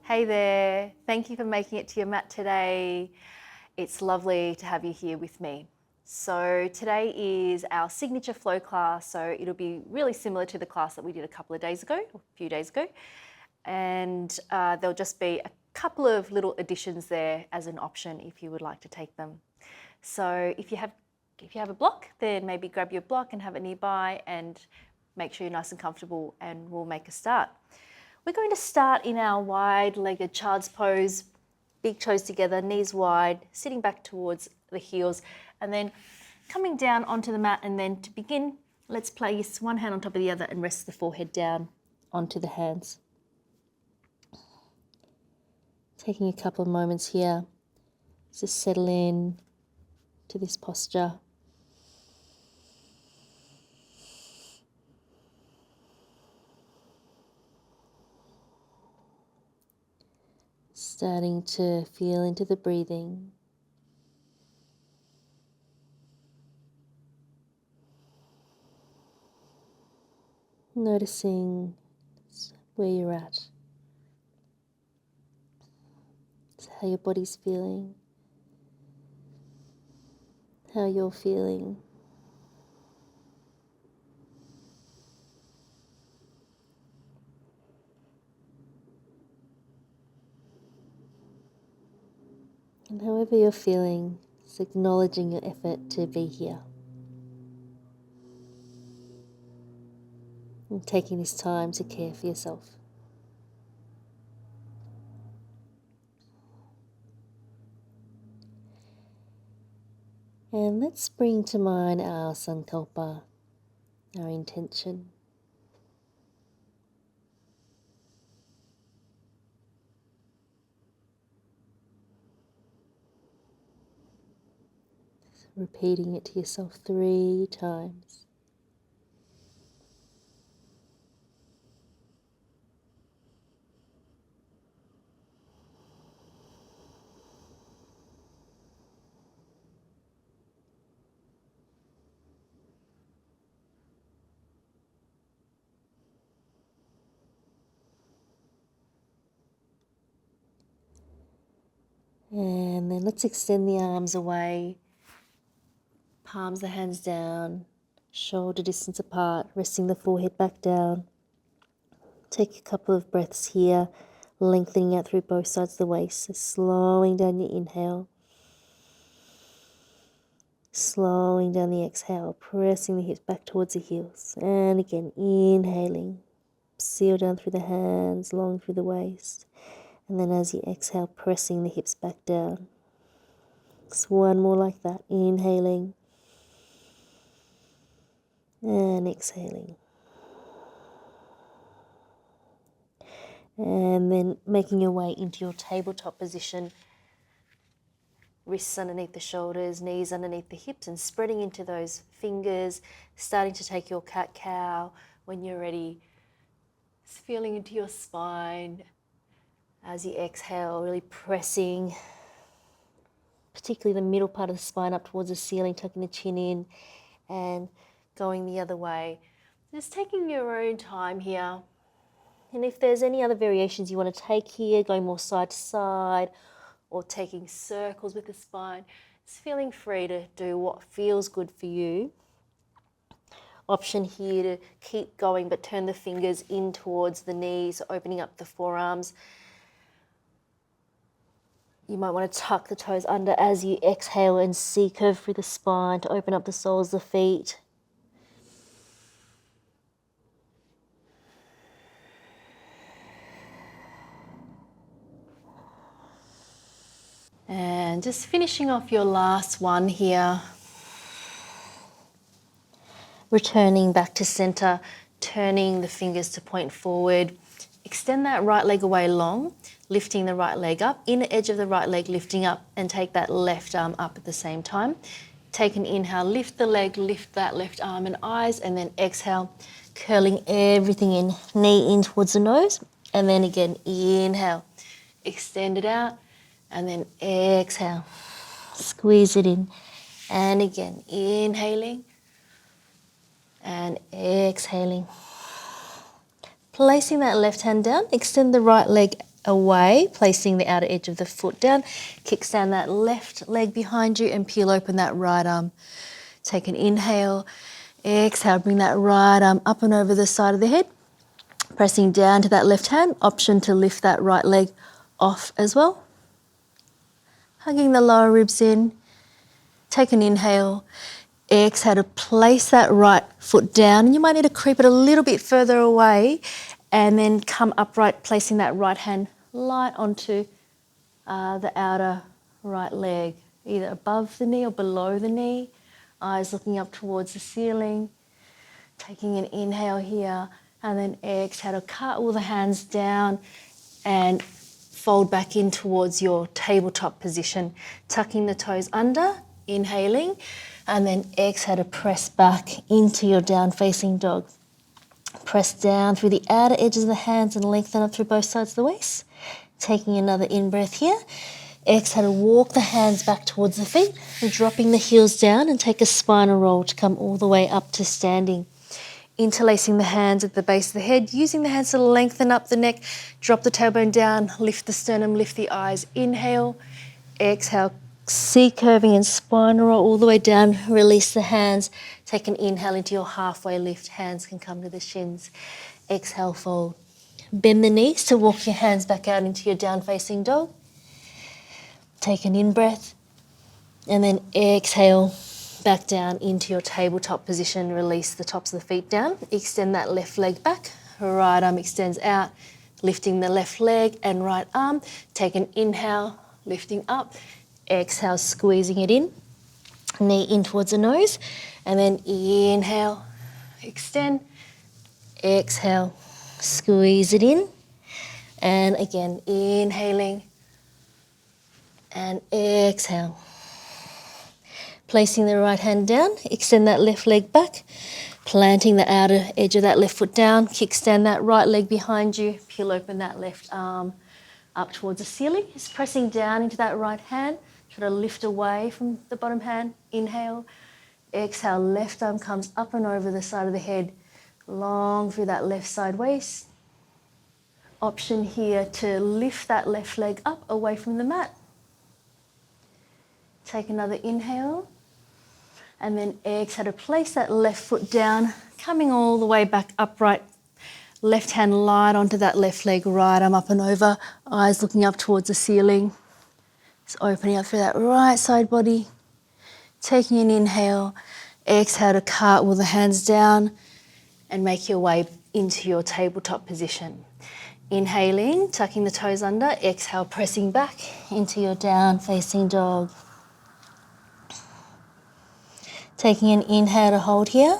Hey there, thank you for making it to your mat today. It's lovely to have you here with me. So today is our signature flow class, so it'll be really similar to the class that we did a few days ago. And there'll just be a couple of little additions there as an option if you would like to take them. So if you have a block, then maybe grab your block and have it nearby and make sure you're nice and comfortable, and we'll make a start. We're going to start in our wide-legged child's pose, big toes together, knees wide, sitting back towards the heels, and then coming down onto the mat. And then to begin, let's place one hand on top of the other and rest the forehead down onto the hands. Taking a couple of moments here to settle in to this posture. Starting to feel into the breathing. Noticing where you're at. How your body's feeling. How you're feeling. And however you're feeling, it's acknowledging your effort to be here. And taking this time to care for yourself. And let's bring to mind our sankalpa, our intention. Repeating it to yourself 3 times. And then let's extend the arms away, palms the hands down, shoulder distance apart, resting the forehead back down. Take a couple of breaths here, lengthening out through both sides of the waist, so slowing down your inhale, slowing down the exhale, pressing the hips back towards the heels, and again inhaling, seal down through the hands, long through the waist. And then as you exhale, pressing the hips back down. Just one more like that. Inhaling. And exhaling. And then making your way into your tabletop position. Wrists underneath the shoulders, knees underneath the hips, and spreading into those fingers. Starting to take your cat-cow when you're ready. Just feeling into your spine. As you exhale, really pressing, particularly the middle part of the spine up towards the ceiling, tucking the chin in and going the other way. Just taking your own time here. And if there's any other variations you want to take here, going more side to side or taking circles with the spine, just feeling free to do what feels good for you. Option here to keep going but turn the fingers in towards the knees, opening up the forearms. You might want to tuck the toes under as you exhale and C-curve through the spine to open up the soles of the feet. And just finishing off your last one here. Returning back to center, turning the fingers to point forward. Extend that right leg away long, lifting the right leg up, inner edge of the right leg lifting up, and take that left arm up at the same time. Take an inhale, lift the leg, lift that left arm and eyes, and then exhale, curling everything in, knee in towards the nose, and then again, inhale, extend it out, and then exhale, squeeze it in, and again, inhaling, and exhaling. Placing that left hand down, extend the right leg away, placing the outer edge of the foot down. Kickstand that left leg behind you and peel open that right arm. Take an inhale, exhale, bring that right arm up and over the side of the head. Pressing down to that left hand, option to lift that right leg off as well. Hugging the lower ribs in. Take an inhale, exhale to place that right foot down. And you might need to creep it a little bit further away and then come upright, placing that right hand light onto the outer right leg, either above the knee or below the knee. Eyes looking up towards the ceiling. Taking an inhale here and then exhale to cartwheel the hands down and fold back in towards your tabletop position. Tucking the toes under, inhaling, and then exhale to press back into your down facing dog. Press down through the outer edges of the hands and lengthen up through both sides of the waist. Taking another in-breath here. Exhale to walk the hands back towards the feet, dropping the heels down and take a spinal roll to come all the way up to standing. Interlacing the hands at the base of the head, using the hands to lengthen up the neck, drop the tailbone down, lift the sternum, lift the eyes. Inhale, exhale, C curving and spinal roll all the way down. Release the hands. Take an inhale into your halfway lift. Hands can come to the shins. Exhale, fold. Bend the knees to walk your hands back out into your down facing dog. Take an in-breath and then exhale back down into your tabletop position. Release the tops of the feet down. Extend that left leg back. Right arm extends out, lifting the left leg and right arm. Take an inhale, lifting up. Exhale, squeezing it in. Knee in towards the nose. And then inhale, extend. Exhale, squeeze it in. And again, inhaling. And exhale. Placing the right hand down, extend that left leg back, planting the outer edge of that left foot down, kickstand that right leg behind you, peel open that left arm up towards the ceiling. Just pressing down into that right hand, try to lift away from the bottom hand. Inhale, exhale, left arm comes up and over the side of the head, long through that left side waist. Option here to lift that left leg up away from the mat. Take another inhale. And then exhale to place that left foot down, coming all the way back upright. Left hand light onto that left leg, right arm up and over. Eyes looking up towards the ceiling. Just opening up through that right side body. Taking an inhale. Exhale to cartwheel the hands down and make your way into your tabletop position. Inhaling, tucking the toes under. Exhale, pressing back into your down facing dog. Taking an inhale to hold here,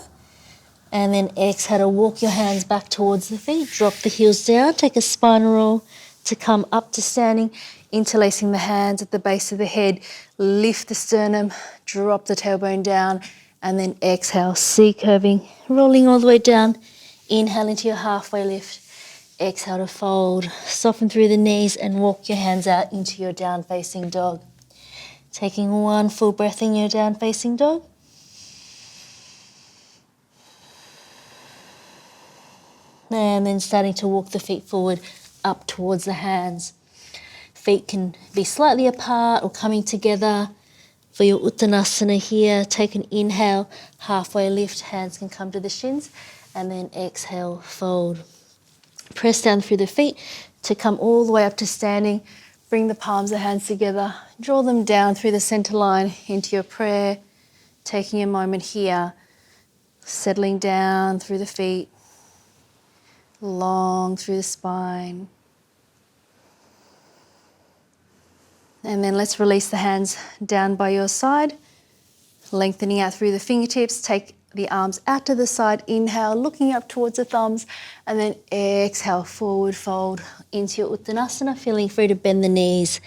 and then exhale to walk your hands back towards the feet. Drop the heels down, take a spinal roll to come up to standing, interlacing the hands at the base of the head. Lift the sternum, drop the tailbone down, and then exhale, C curving, rolling all the way down. Inhale into your halfway lift. Exhale to fold, soften through the knees and walk your hands out into your down facing dog. Taking one full breath in your down facing dog. And then starting to walk the feet forward up towards the hands. Feet can be slightly apart or coming together. For your Uttanasana here, take an inhale, halfway lift, hands can come to the shins, and then exhale, fold. Press down through the feet to come all the way up to standing. Bring the palms of the hands together, draw them down through the center line into your prayer. Taking a moment here, settling down through the feet. Long through the spine. And then let's release the hands down by your side, lengthening out through the fingertips. Take the arms out to the side. Inhale, looking up towards the thumbs, and then exhale, forward fold into your Uttanasana, feeling free to bend the knees.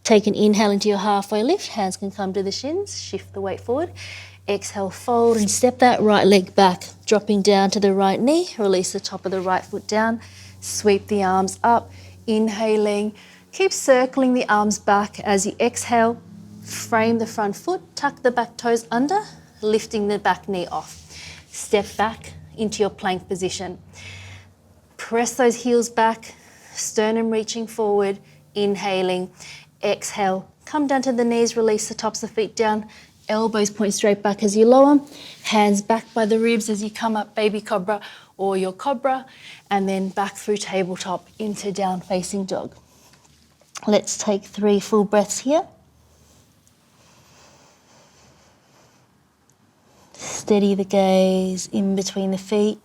Take an inhale into your halfway lift. Hands can come to the shins. Shift the weight forward. Exhale, fold and step that right leg back, dropping down to the right knee. Release the top of the right foot down. Sweep the arms up, inhaling. Keep circling the arms back as you exhale. Frame the front foot, tuck the back toes under, lifting the back knee off. Step back into your plank position. Press those heels back, sternum reaching forward, inhaling. Exhale, come down to the knees, release the tops of the feet down, elbows point straight back as you lower, hands back by the ribs as you come up, baby cobra or your cobra, and then back through tabletop into down facing dog. Let's take 3 full breaths here. Steady the gaze in between the feet,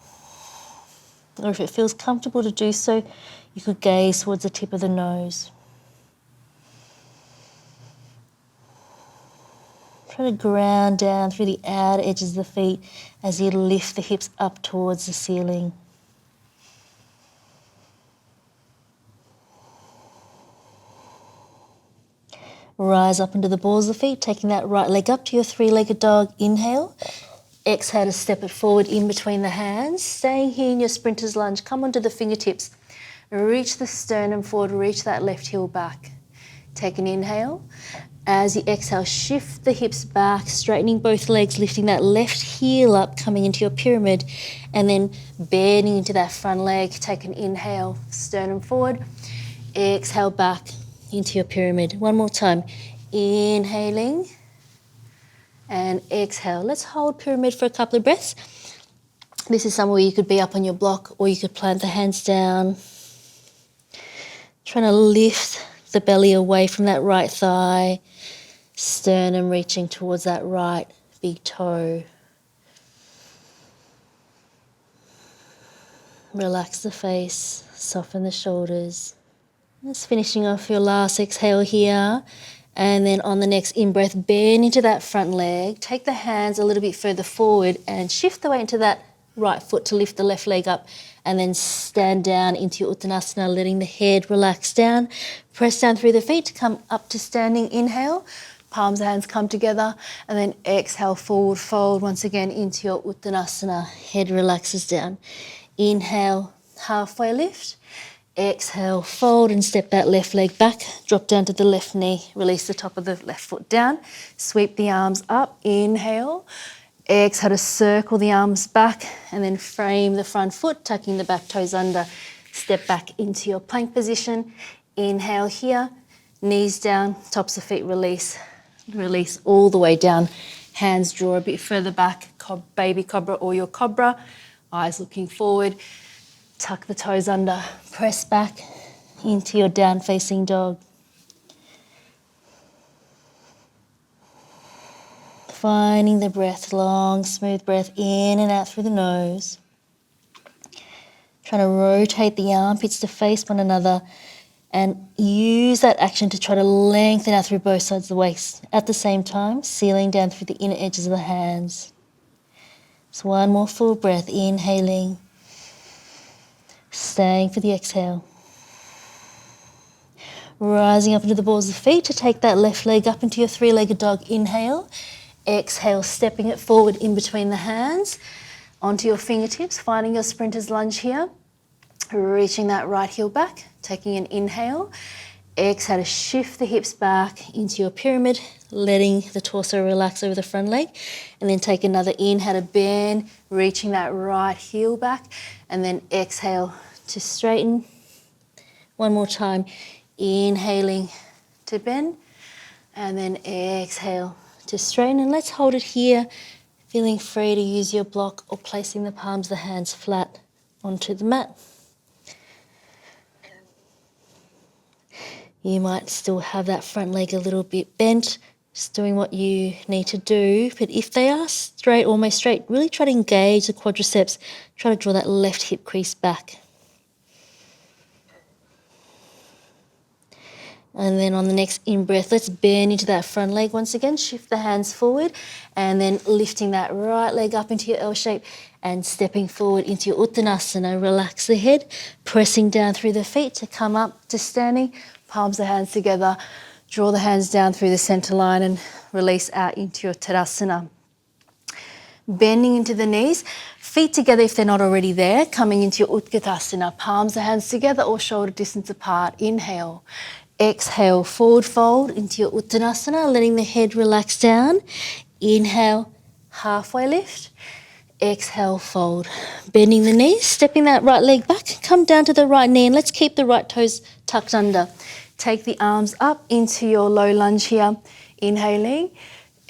or if it feels comfortable to do so, you could gaze towards the tip of the nose. Try to ground down through the outer edges of the feet as you lift the hips up towards the ceiling. Rise up into the balls of the feet, taking that right leg up to your 3-legged dog. Inhale. Exhale to step it forward in between the hands. Staying here in your sprinter's lunge, come onto the fingertips. Reach the sternum forward, reach that left heel back. Take an inhale. As you exhale, shift the hips back, straightening both legs, lifting that left heel up, coming into your pyramid, and then bending into that front leg. Take an inhale, sternum forward. Exhale back into your pyramid. One more time. Inhaling and exhale. Let's hold pyramid for a couple of breaths. This is somewhere you could be up on your block, or you could plant the hands down. Trying to lift the belly away from that right thigh, sternum reaching towards that right big toe. Relax the face, soften the shoulders. Just finishing off your last exhale here, and then on the next in-breath, bend into that front leg. Take the hands a little bit further forward and shift the weight into that right foot to lift the left leg up, and then stand down into your Uttanasana, letting the head relax down. Press down through the feet to come up to standing. Inhale, palms of hands come together, and then exhale, forward fold once again into your Uttanasana. Head relaxes down. Inhale, halfway lift. Exhale, fold and step that left leg back. Drop down to the left knee. Release the top of the left foot down. Sweep the arms up. Inhale. Exhale to circle the arms back, and then frame the front foot, tucking the back toes under. Step back into your plank position. Inhale here. Knees down, tops of feet release. Release all the way down. Hands draw a bit further back. Baby cobra or your cobra. Eyes looking forward. Tuck the toes under. Press back into your down facing dog. Finding the breath, long, smooth breath in and out through the nose. Trying to rotate the armpits to face one another, and use that action to try to lengthen out through both sides of the waist at the same time, sealing down through the inner edges of the hands. So one more full breath, inhaling, staying for the exhale. Rising up into the balls of the feet to take that left leg up into your 3-legged dog. Inhale. Exhale, stepping it forward in between the hands, onto your fingertips, finding your sprinter's lunge here. Reaching that right heel back, taking an inhale. Exhale to shift the hips back into your pyramid, letting the torso relax over the front leg. And then take another inhale to bend, reaching that right heel back. And then exhale to straighten. One more time, inhaling to bend. And then exhale to straighten, and let's hold it here, feeling free to use your block or placing the palms of the hands flat onto the mat. You might still have that front leg a little bit bent, just doing what you need to do, but if they are straight, almost straight, really try to engage the quadriceps, try to draw that left hip crease back. And then on the next in-breath, let's bend into that front leg once again. Shift the hands forward, and then lifting that right leg up into your L shape and stepping forward into your Uttanasana. Relax the head, pressing down through the feet to come up to standing. Palms of hands together. Draw the hands down through the center line and release out into your Tadasana. Bending into the knees, feet together if they're not already there. Coming into your Utkatasana. Palms of hands together or shoulder distance apart. Inhale. Exhale, forward fold into your Uttanasana, letting the head relax down. Inhale, halfway lift. Exhale, fold. Bending the knees, stepping that right leg back, come down to the right knee, and let's keep the right toes tucked under. Take the arms up into your low lunge here. Inhaling.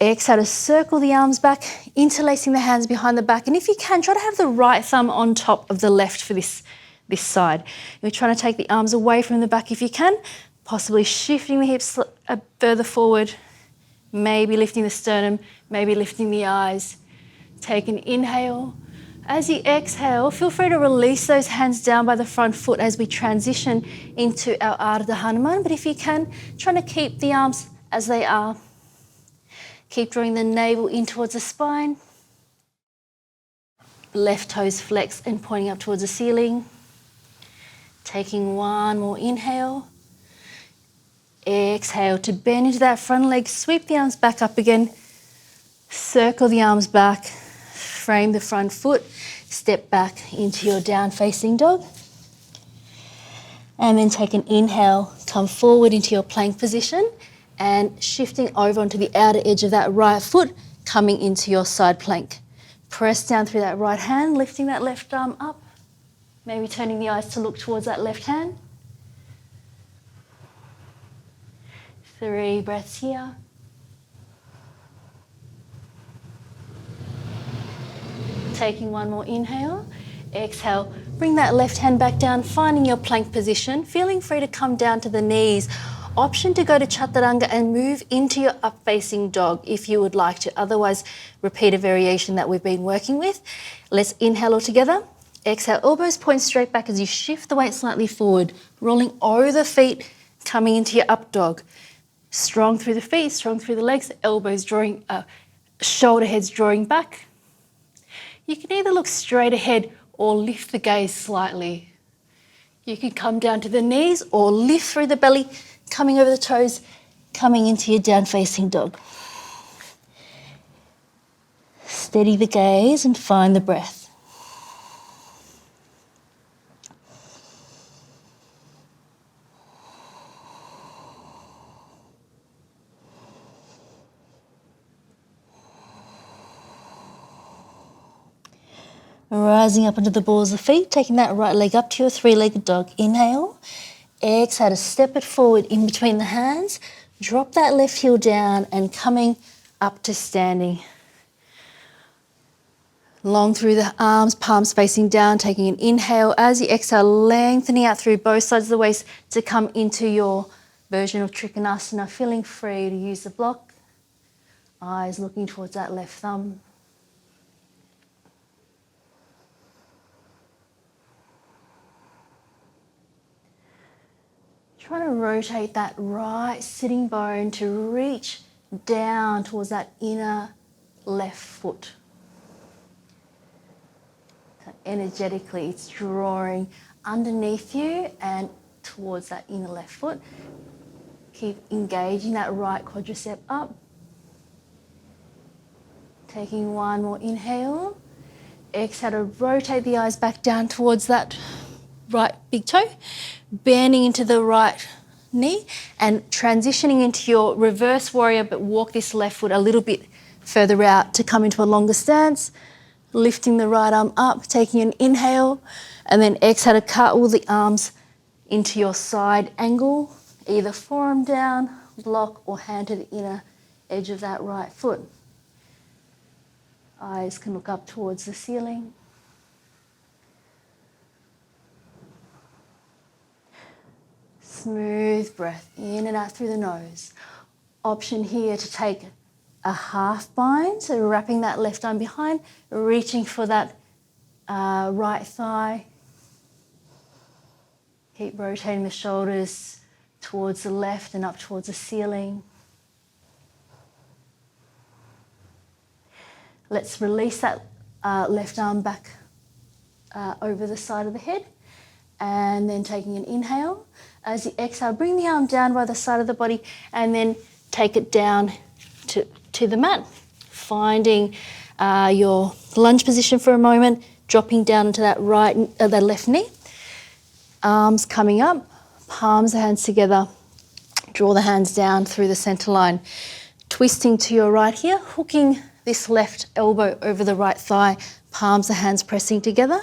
Exhale to circle the arms back, interlacing the hands behind the back. And if you can, try to have the right thumb on top of the left for this side. We're trying to take the arms away from the back if you can, possibly shifting the hips further forward, maybe lifting the sternum, maybe lifting the eyes. Take an inhale. As you exhale, feel free to release those hands down by the front foot as we transition into our Ardha Hanuman. But if you can, trying to keep the arms as they are. Keep drawing the navel in towards the spine. Left toes flex and pointing up towards the ceiling. Taking one more inhale. Exhale to bend into that front leg. Sweep the arms back up again. Circle the arms back. Frame the front foot. Step back into your down facing dog. And then take an inhale. Come forward into your plank position. And shifting over onto the outer edge of that right foot, coming into your side plank. Press down through that right hand, lifting that left arm up. Maybe turning the eyes to look towards that left hand. 3 breaths here. Taking one more inhale. Exhale, bring that left hand back down, finding your plank position, feeling free to come down to the knees. Option to go to Chaturanga and move into your up-facing dog if you would like to. Otherwise, repeat a variation that we've been working with. Let's inhale all together. Exhale, elbows point straight back as you shift the weight slightly forward, rolling over the feet, coming into your up dog. Strong through the feet, strong through the legs, elbows drawing, shoulder heads drawing back. You can either look straight ahead or lift the gaze slightly. You can come down to the knees or lift through the belly, coming over the toes, coming into your down-facing dog. Steady the gaze and find the breath. Rising up into the balls of the feet, taking that right leg up to your 3-legged dog. Inhale. Exhale to step it forward in between the hands. Drop that left heel down and coming up to standing. Long through the arms, palms facing down, taking an inhale. As you exhale, lengthening out through both sides of the waist to come into your version of Trikonasana. Feeling free to use the block. Eyes looking towards that left thumb. Trying to rotate that right sitting bone to reach down towards that inner left foot. So energetically, it's drawing underneath you and towards that inner left foot. Keep engaging that right quadricep up. Taking one more inhale. Exhale to rotate the eyes back down towards that right big toe. Bending into the right knee and transitioning into your reverse warrior, but walk this left foot a little bit further out to come into a longer stance. Lifting the right arm up, taking an inhale, and then exhale to cartwheel the arms into your side angle, either forearm down, block, or hand to the inner edge of that right foot. Eyes can look up towards the ceiling. Smooth breath in and out through the nose. Option here to take a half bind, so wrapping that left arm behind, reaching for that right thigh. Keep rotating the shoulders towards the left and up towards the ceiling. Let's release that left arm back over the side of the head, and then taking an inhale. As you exhale, bring the arm down by the side of the body and then take it down to the mat. Finding your lunge position for a moment, dropping down into that that left knee. Arms coming up, palms of hands together. Draw the hands down through the center line. Twisting to your right here, hooking this left elbow over the right thigh, Palms of hands pressing together.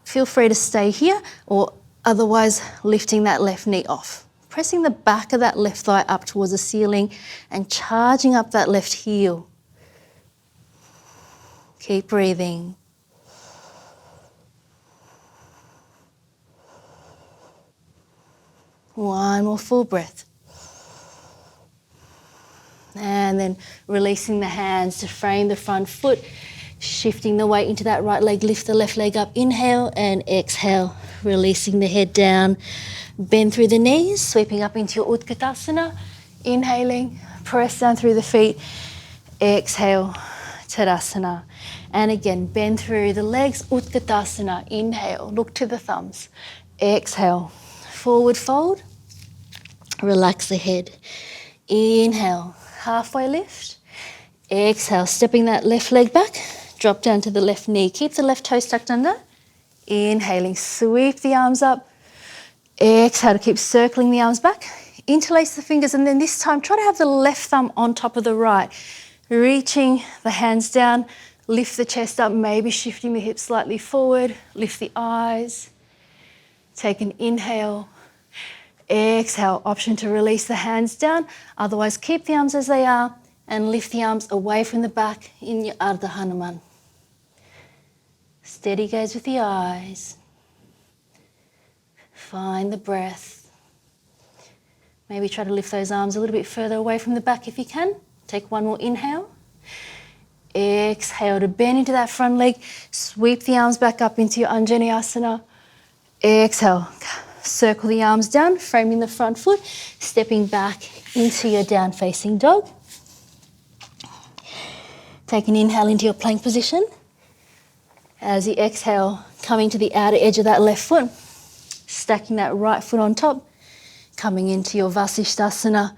Feel free to stay here or otherwise lifting that left knee off. Pressing the back of that left thigh up towards the ceiling and charging up that left heel. Keep breathing. One more full breath. And then releasing the hands to frame the front foot, shifting the weight into that right leg, lift the left leg up, inhale and exhale, releasing the head down, bend through the knees, sweeping up into your Utkatasana, inhaling, press down through the feet, exhale, Tadasana. And again, bend through the legs, Utkatasana, inhale, look to the thumbs, exhale, forward fold, relax the head, inhale, halfway lift, exhale, stepping that left leg back, drop down to the left knee, keep the left toes tucked under, inhaling, sweep the arms up, exhale to keep circling the arms back, interlace the fingers, and then this time try to have the left thumb on top of the right, reaching the hands down, lift the chest up, maybe shifting the hips slightly forward, lift the eyes, take an inhale, exhale, option to release the hands down, otherwise keep the arms as they are and lift the arms away from the back in your Ardha Hanuman. Steady gaze with the eyes. Find the breath. Maybe try to lift those arms a little bit further away from the back if you can. Take one more inhale. Exhale to bend into that front leg. Sweep the arms back up into your Anjaneyasana. Exhale. Circle the arms down, framing the front foot, stepping back into your down facing dog. Take an inhale into your plank position. As you exhale, coming to the outer edge of that left foot, stacking that right foot on top, coming into your Vasishtasana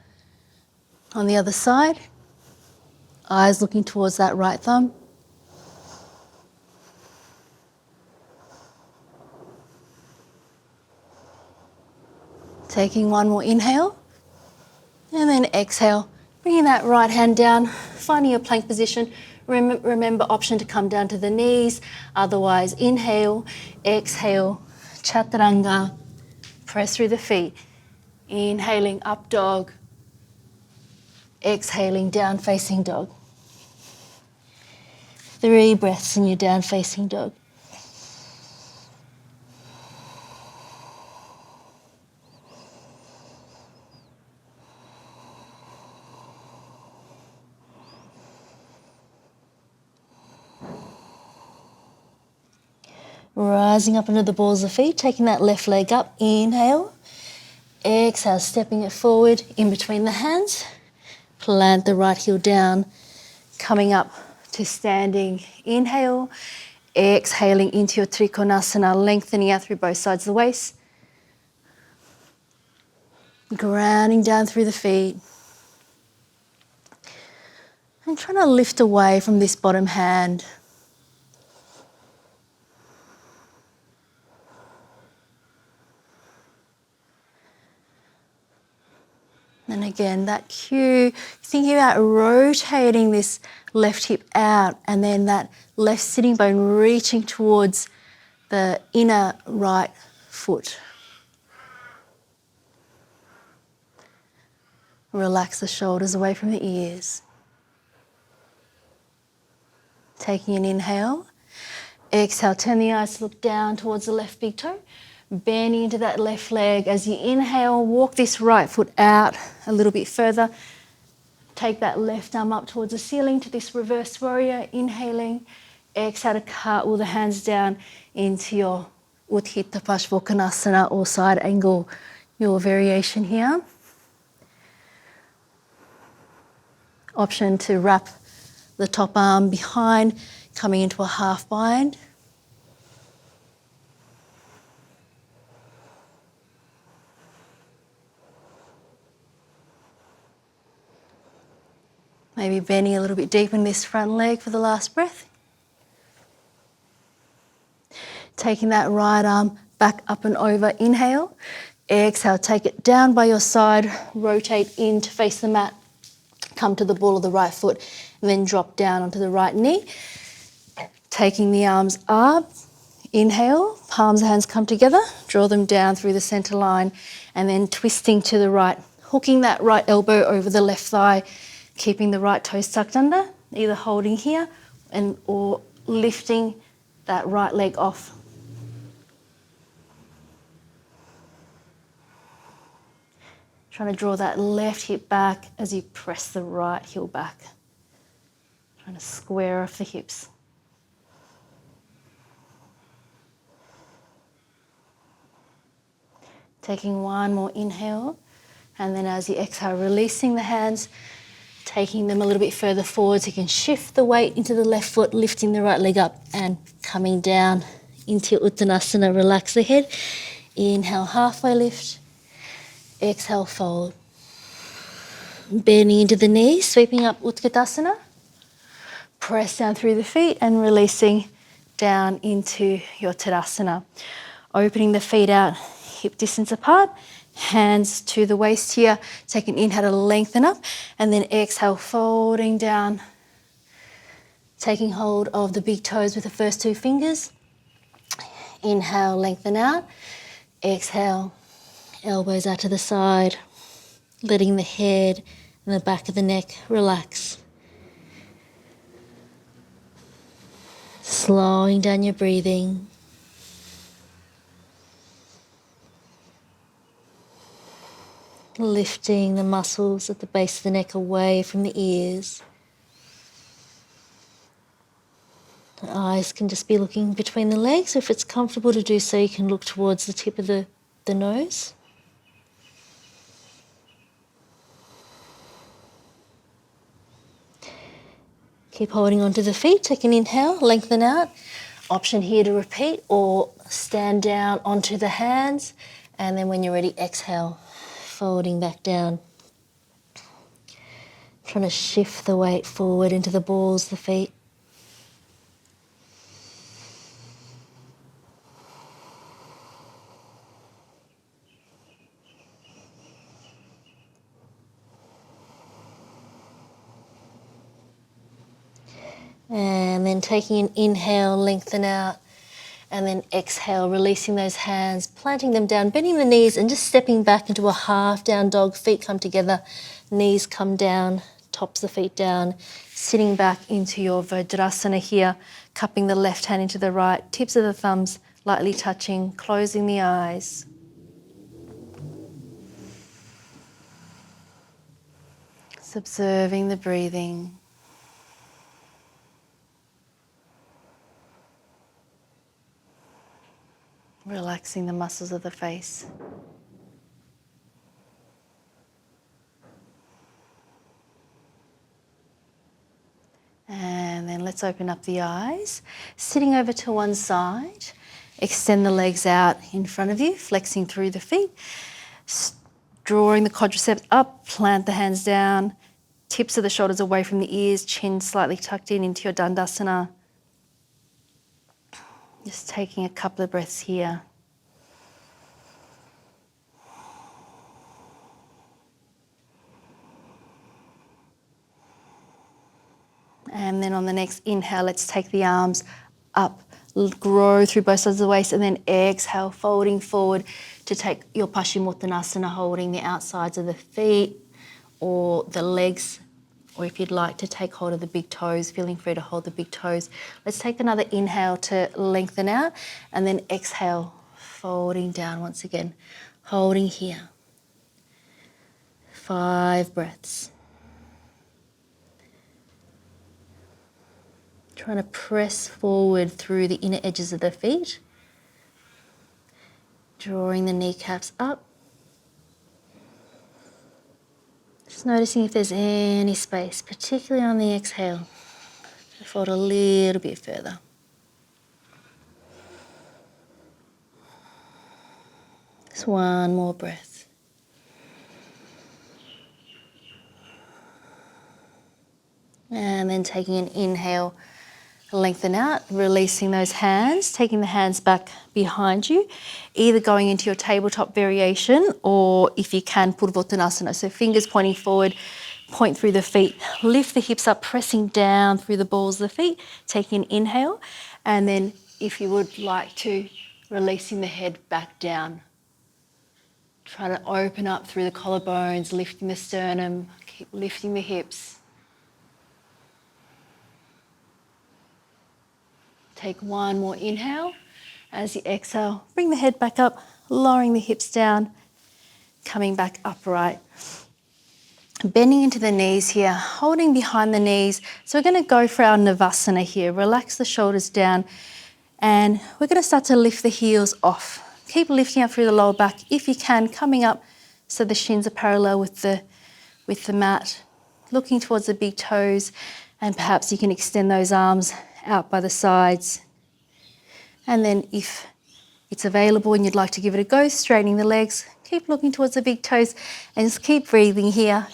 on the other side. Eyes looking towards that right thumb. Taking one more inhale, and then exhale, bringing that right hand down, finding your plank position. Remember, option to come down to the knees, otherwise inhale, exhale, chaturanga, press through the feet, inhaling up dog, exhaling down facing dog. 3 breaths in your down facing dog. Rising up into the balls of feet, taking that left leg up, inhale, exhale, stepping it forward in between the hands, plant the right heel down, coming up to standing, inhale, exhaling into your Trikonasana, lengthening out through both sides of the waist, grounding down through the feet, and trying to lift away from this bottom hand. And again, that cue, thinking about rotating this left hip out and then that left sitting bone reaching towards the inner right foot. Relax the shoulders away from the ears. Taking an inhale. Exhale, turn the eyes to look down towards the left big toe. Bending into that left leg. As you inhale, walk this right foot out a little bit further. Take that left arm up towards the ceiling to this reverse warrior. Inhaling. Exhale to cartwheel the hands down into your Utthita Parsvakonasana or side angle, your variation here. Option to wrap the top arm behind, coming into a half bind. Maybe bending a little bit deep in this front leg for the last breath. Taking that right arm back up and over, inhale. Exhale, take it down by your side, rotate in to face the mat. Come to the ball of the right foot and then drop down onto the right knee. Taking the arms up, inhale, palms of hands come together, draw them down through the center line and then twisting to the right, hooking that right elbow over the left thigh, keeping the right toes tucked under, either holding here or lifting that right leg off. Trying to draw that left hip back as you press the right heel back. Trying to square off the hips. Taking one more inhale, and then as you exhale, releasing the hands, taking them a little bit further forward so you can shift the weight into the left foot, lifting the right leg up and coming down into Uttanasana. Relax the head. Inhale, halfway lift. Exhale, fold. Bending into the knees, sweeping up Utkatasana. Press down through the feet and releasing down into your Tadasana. Opening the feet out, hip distance apart. Hands to the waist here. Take an inhale to lengthen up and then exhale, folding down. Taking hold of the big toes with the first two fingers. Inhale, lengthen out. Exhale, elbows out to the side, letting the head and the back of the neck relax. Slowing down your breathing. Lifting the muscles at the base of the neck away from the ears. The eyes can just be looking between the legs. If it's comfortable to do so, you can look towards the tip of the nose. Keep holding onto the feet. Take an inhale, lengthen out. Option here to repeat or stand down onto the hands. And then when you're ready, exhale, folding back down. Trying to shift the weight forward into the balls of the feet. And then taking an inhale, lengthen out, and then exhale, releasing those hands, planting them down, bending the knees and just stepping back into a half down dog. Feet come together, knees come down, tops of the feet down, sitting back into your Vajrasana here, cupping the left hand into the right, tips of the thumbs lightly touching, closing the eyes. Just observing the breathing. Relaxing the muscles of the face. And then let's open up the eyes. Sitting over to one side. Extend the legs out in front of you, flexing through the feet. Drawing the quadriceps up, plant the hands down. Tips of the shoulders away from the ears, chin slightly tucked in into your Dandasana. Just taking a couple of breaths here. And then on the next inhale, let's take the arms up, grow through both sides of the waist, and then exhale, folding forward to take your Paschimottanasana, holding the outsides of the feet or the legs, or if you'd like to take hold of the big toes, feeling free to hold the big toes. Let's take another inhale to lengthen out, and then exhale, folding down once again, holding here. 5 breaths. Trying to press forward through the inner edges of the feet. Drawing the kneecaps up. Just noticing if there's any space, particularly on the exhale. Fold a little bit further. Just one more breath. And then taking an inhale, lengthen out, releasing those hands, taking the hands back behind you, either going into your tabletop variation or if you can, Purvottanasana. So fingers pointing forward, point through the feet. Lift the hips up, pressing down through the balls of the feet. Taking an inhale. And then if you would like to, releasing the head back down. Try to open up through the collarbones, lifting the sternum. Keep lifting the hips. Take one more inhale. As you exhale, bring the head back up, lowering the hips down, coming back upright. Bending into the knees here, holding behind the knees. So we're going to go for our Navasana here. Relax the shoulders down and we're going to start to lift the heels off. Keep lifting up through the lower back if you can, coming up so the shins are parallel with the mat. Looking towards the big toes and perhaps you can extend those arms out by the sides. And then if it's available and you'd like to give it a go, straightening the legs, keep looking towards the big toes and just keep breathing here.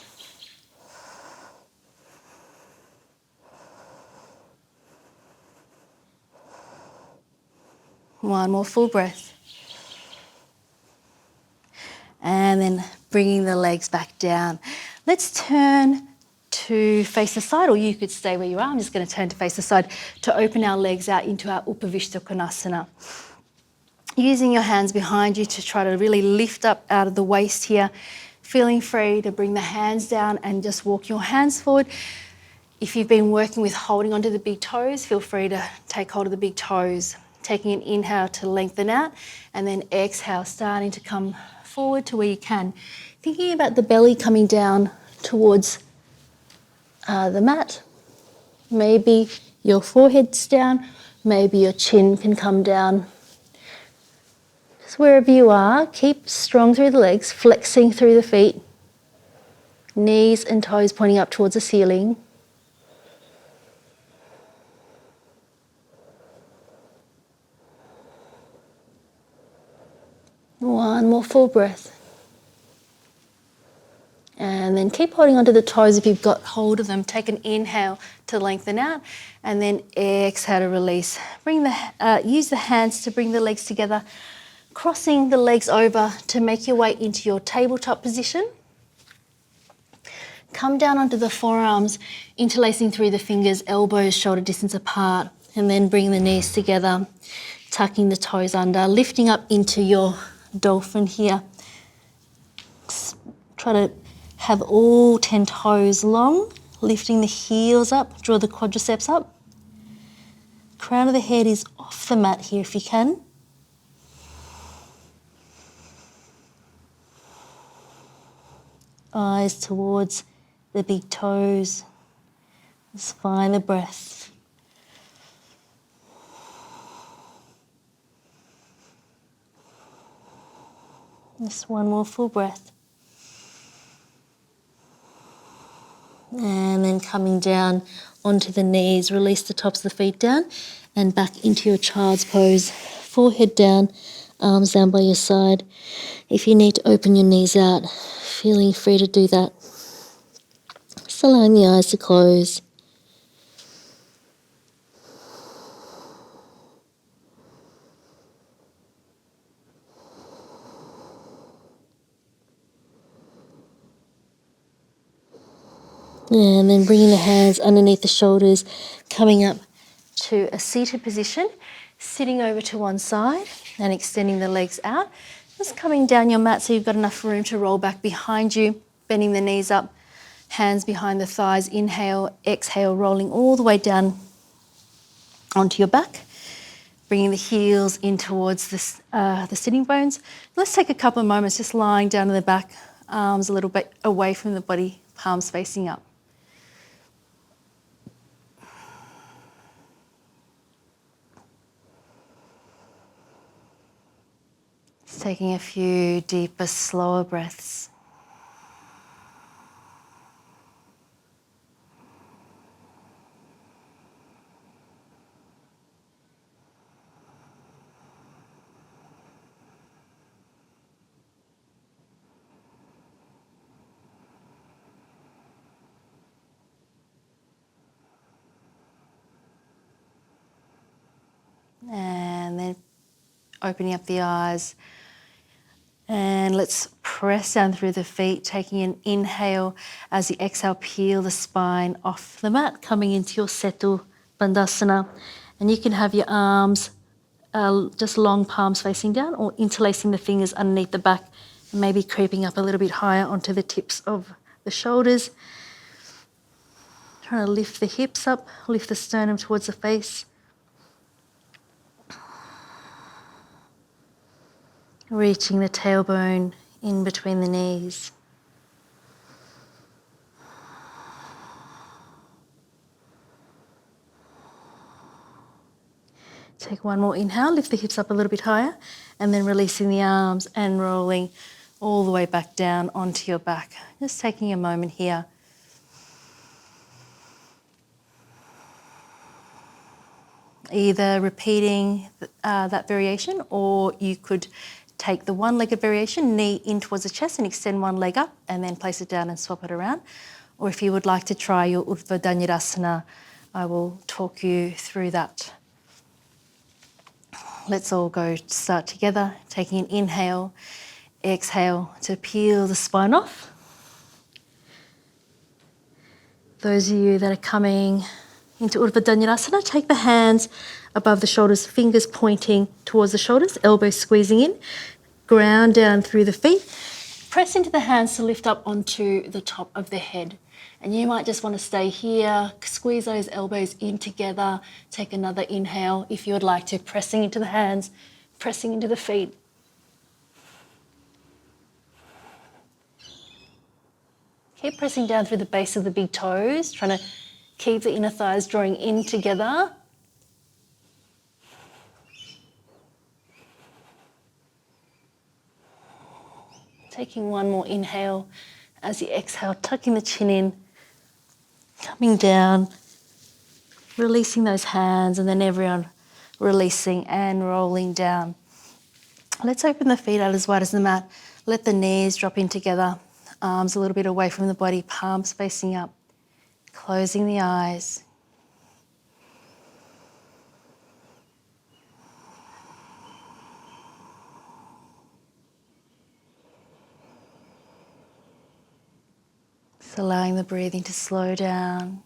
One more full breath. And then bringing the legs back down. Let's turn to face the side, or you could stay where you are. I'm just going to turn to face the side to open our legs out into our Upavishta Konasana. Using your hands behind you to try to really lift up out of the waist here. Feeling free to bring the hands down and just walk your hands forward. If you've been working with holding onto the big toes, feel free to take hold of the big toes. Taking an inhale to lengthen out and then exhale, starting to come forward to where you can. Thinking about the belly coming down towards the mat. Maybe your forehead's down, maybe your chin can come down. Just wherever you are, keep strong through the legs, flexing through the feet. Knees and toes pointing up towards the ceiling. One more full breath. And then keep holding onto the toes if you've got hold of them. Take an inhale to lengthen out and then exhale to release. Use the hands to bring the legs together, crossing the legs over to make your way into your tabletop position. Come down onto the forearms, interlacing through the fingers, elbows shoulder distance apart, and then bring the knees together, tucking the toes under, lifting up into your dolphin here. Try to have all 10 toes long, lifting the heels up, draw the quadriceps up. Crown of the head is off the mat here if you can. Eyes towards the big toes. Just find the breath. Just one more full breath. And then coming down onto the knees, release the tops of the feet down and back into your child's pose. Forehead down, arms down by your side. If you need to open your knees out, feeling free to do that. Just allowing the eyes to close. And then bringing the hands underneath the shoulders, coming up to a seated position, sitting over to one side and extending the legs out. Just coming down your mat so you've got enough room to roll back behind you, bending the knees up, hands behind the thighs, inhale, exhale, rolling all the way down onto your back, bringing the heels in towards the sitting bones. Let's take a couple of moments just lying down on the back, arms a little bit away from the body, palms facing up. Just taking a few deeper, slower breaths. And then opening up the eyes, And let's press down through the feet, taking an inhale as you exhale, peel the spine off the mat, coming into your Setu Bandhasana. And you can have your arms just long palms facing down or interlacing the fingers underneath the back and maybe creeping up a little bit higher onto the tips of the shoulders. Trying to lift the hips up, lift the sternum towards the face. Reaching the tailbone in between the knees. Take one more inhale, lift the hips up a little bit higher, and then releasing the arms and rolling all the way back down onto your back. Just taking a moment here. Either repeating that variation, or you could take the one-legged variation, knee in towards the chest and extend one leg up and then place it down and swap it around. Or if you would like to try your Urdhva Dhanurasana, I will talk you through that. Let's all go start together, taking an inhale, exhale to peel the spine off. Those of you that are coming into Urdhva Dhanurasana, take the hands above the shoulders, fingers pointing towards the shoulders, elbows squeezing in, ground down through the feet. Press into the hands to lift up onto the top of the head. And you might just want to stay here, squeeze those elbows in together, take another inhale if you would like to, pressing into the hands, pressing into the feet. Keep pressing down through the base of the big toes, trying to keep the inner thighs drawing in together. Taking one more inhale as you exhale, tucking the chin in, coming down, releasing those hands, and then everyone releasing and rolling down. Let's open the feet out as wide as the mat. Let the knees drop in together, arms a little bit away from the body, palms facing up, closing the eyes. Just allowing the breathing to slow down.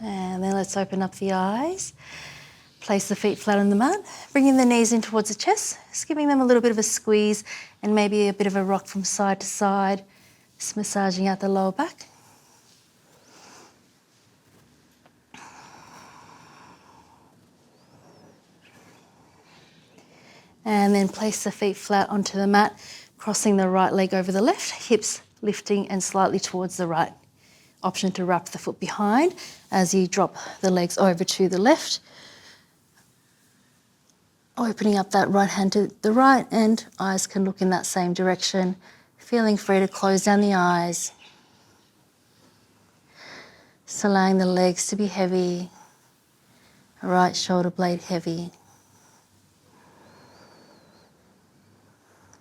And then let's open up the eyes. Place the feet flat on the mat. Bringing the knees in towards the chest. Just giving them a little bit of a squeeze and maybe a bit of a rock from side to side. Just massaging out the lower back. And then place the feet flat onto the mat, crossing the right leg over the left, hips lifting and slightly towards the right. Option to wrap the foot behind as you drop the legs over to the left. Opening up that right hand to the right, and eyes can look in that same direction. Feeling free to close down the eyes. Just allowing the legs to be heavy, right shoulder blade heavy.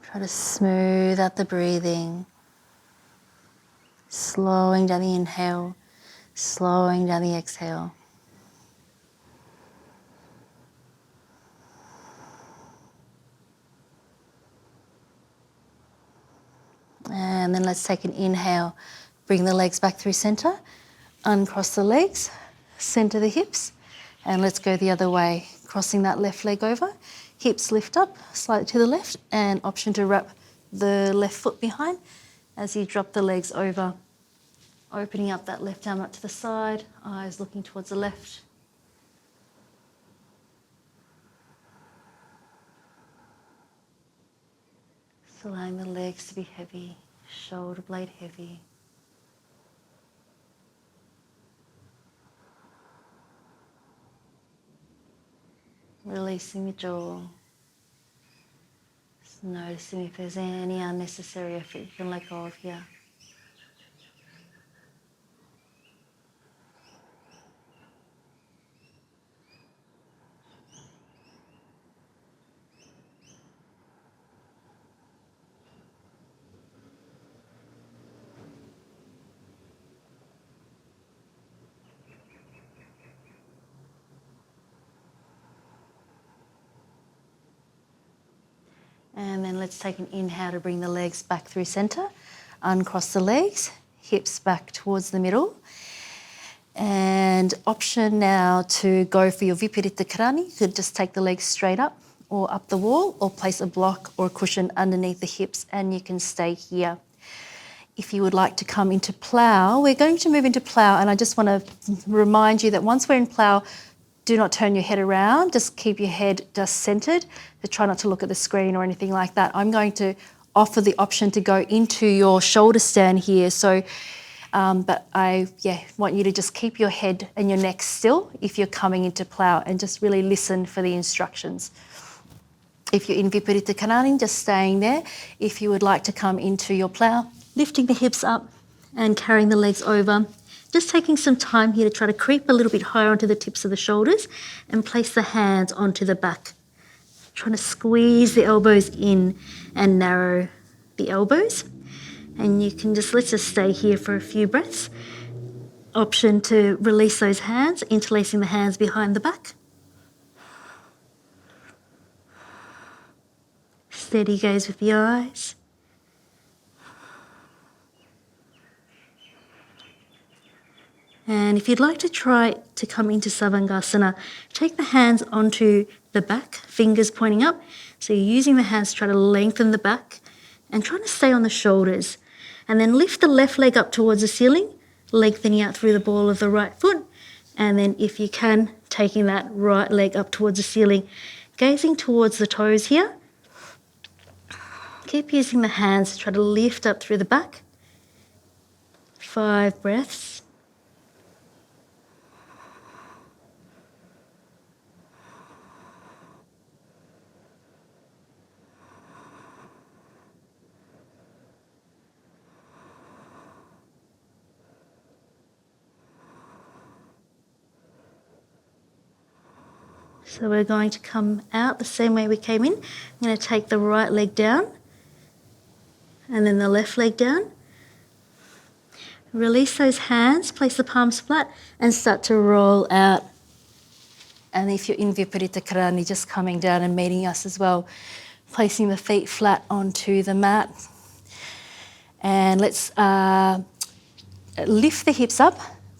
Try to smooth out the breathing. Slowing down the inhale, slowing down the exhale. And then let's take an inhale. Bring the legs back through center. Uncross the legs, center the hips, and let's go the other way. Crossing that left leg over, hips lift up slightly to the left, and option to wrap the left foot behind as you drop the legs over. Opening up that left arm up to the side, eyes looking towards the left. Just allowing the legs to be heavy, shoulder blade heavy. Releasing the jaw. Just noticing if there's any unnecessary effort you can let go of here. And then let's take an inhale to bring the legs back through center. Uncross the legs, hips back towards the middle. And option now to go for your Viparita Karani. You could just take the legs straight up or up the wall, or place a block or a cushion underneath the hips, and you can stay here. If you would like to come into plow, we're going to move into plow, and I just want to remind you that once we're in plow, do not turn your head around, just keep your head just centered. So try not to look at the screen or anything like that. I'm going to offer the option to go into your shoulder stand here. So, but I want you to just keep your head and your neck still if you're coming into plow, and just really listen for the instructions. If you're in Viparita Karani, just staying there. If you would like to come into your plow, lifting the hips up and carrying the legs over. Just taking some time here to try to creep a little bit higher onto the tips of the shoulders and place the hands onto the back. Trying to squeeze the elbows in and narrow the elbows. And you can let's just stay here for a few breaths. Option to release those hands, interlacing the hands behind the back. Steady gaze with the eyes. And if you'd like to try to come into Savangasana, take the hands onto the back, fingers pointing up. So you're using the hands to try to lengthen the back and trying to stay on the shoulders. And then lift the left leg up towards the ceiling, lengthening out through the ball of the right foot. And then if you can, taking that right leg up towards the ceiling, gazing towards the toes here. Keep using the hands to try to lift up through the back. 5 breaths. So we're going to come out the same way we came in. I'm going to take the right leg down and then the left leg down. Release those hands, place the palms flat and start to roll out. And if you're in Viparita Karani, just coming down and meeting us as well, placing the feet flat onto the mat. And let's lift the hips up,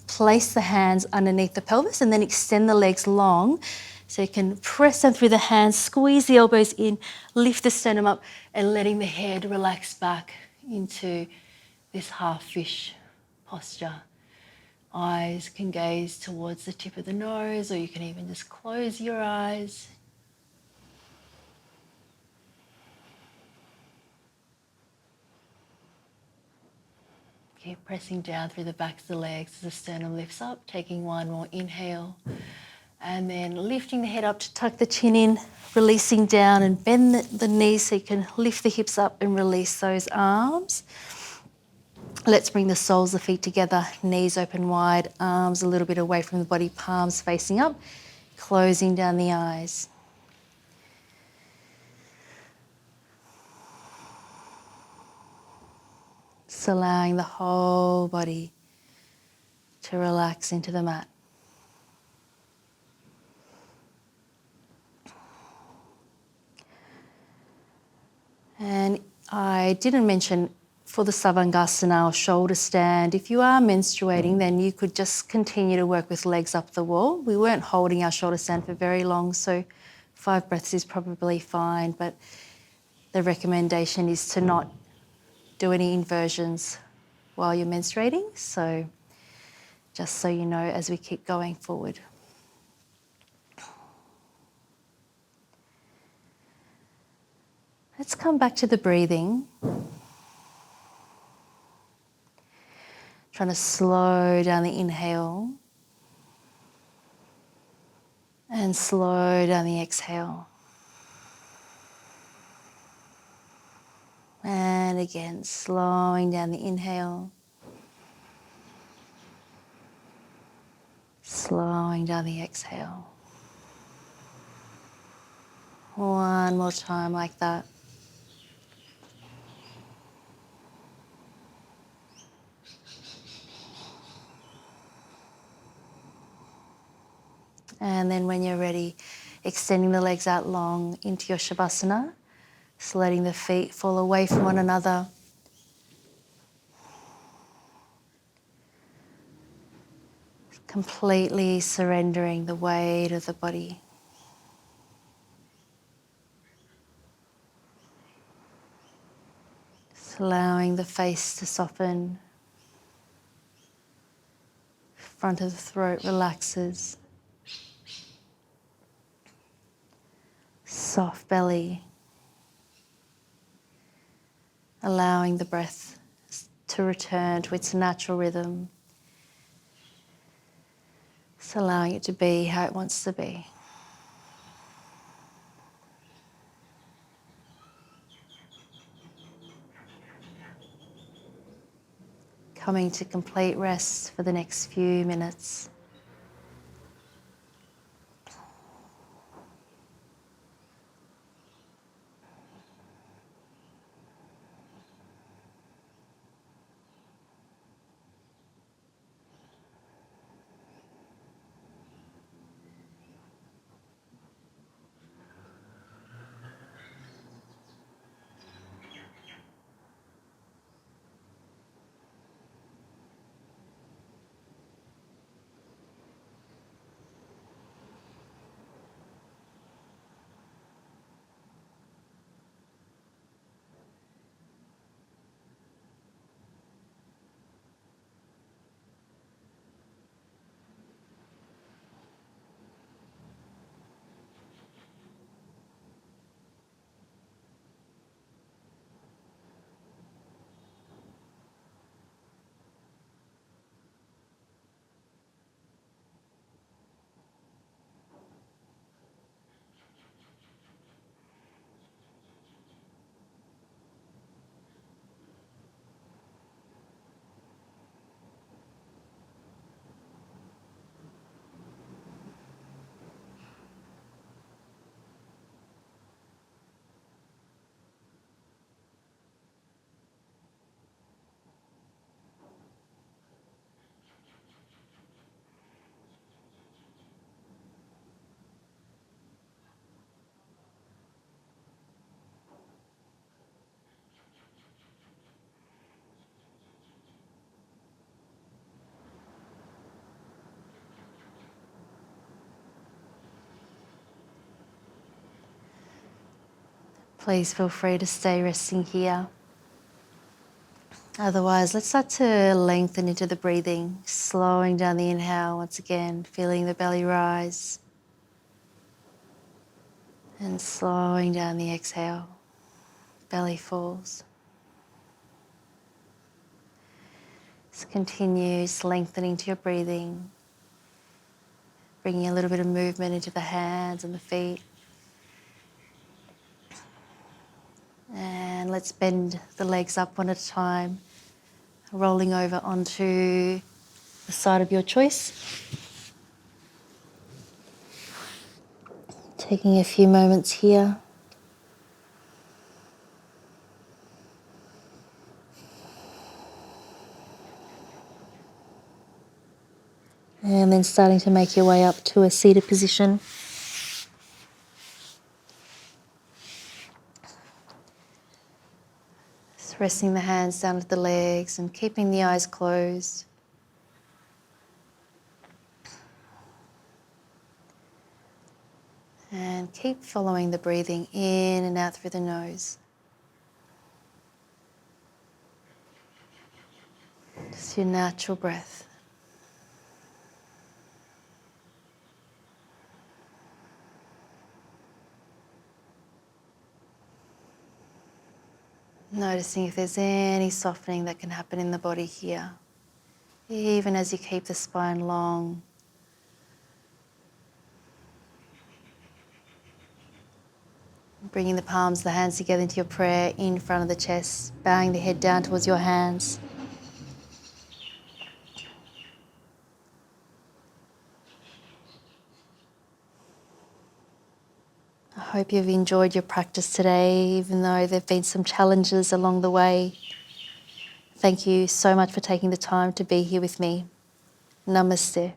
place the hands underneath the pelvis and then extend the legs long. So you can press them through the hands, squeeze the elbows in, lift the sternum up and letting the head relax back into this half fish posture. Eyes can gaze towards the tip of the nose, or you can even just close your eyes. Keep pressing down through the backs of the legs as the sternum lifts up, taking one more inhale. And then lifting the head up to tuck the chin in, releasing down and bend the knees so you can lift the hips up and release those arms. Let's bring the soles of the feet together, knees open wide, arms a little bit away from the body, palms facing up, closing down the eyes. Just allowing the whole body to relax into the mat. And I didn't mention for the Savangasana or shoulder stand, if you are menstruating, then you could just continue to work with legs up the wall. We weren't holding our shoulder stand for very long, so 5 breaths is probably fine, but the recommendation is to not do any inversions while you're menstruating. So just so you know as we keep going forward. Let's come back to the breathing. Trying to slow down the inhale and slow down the exhale. And again, slowing down the inhale, slowing down the exhale. One more time like that. And then when you're ready, extending the legs out long into your Shavasana. Just letting the feet fall away from one another. Completely surrendering the weight of the body. Just allowing the face to soften. Front of the throat relaxes. Soft belly. Allowing the breath to return to its natural rhythm. Just allowing it to be how it wants to be. Coming to complete rest for the next few minutes. Please feel free to stay resting here. Otherwise, let's start to lengthen into the breathing, slowing down the inhale once again, feeling the belly rise, and slowing down the exhale, belly falls. Just continue lengthening to your breathing, bringing a little bit of movement into the hands and the feet. And let's bend the legs up one at a time, rolling over onto the side of your choice. Taking a few moments here. And then starting to make your way up to a seated position. Just resting the hands down at the legs and keeping the eyes closed. And keep following the breathing in and out through the nose. Just your natural breath. Noticing if there's any softening that can happen in the body here, even as you keep the spine long. Bringing the palms of the hands together into your prayer in front of the chest, bowing the head down towards your hands. I hope you've enjoyed your practice today, even though there have been some challenges along the way. Thank you so much for taking the time to be here with me. Namaste.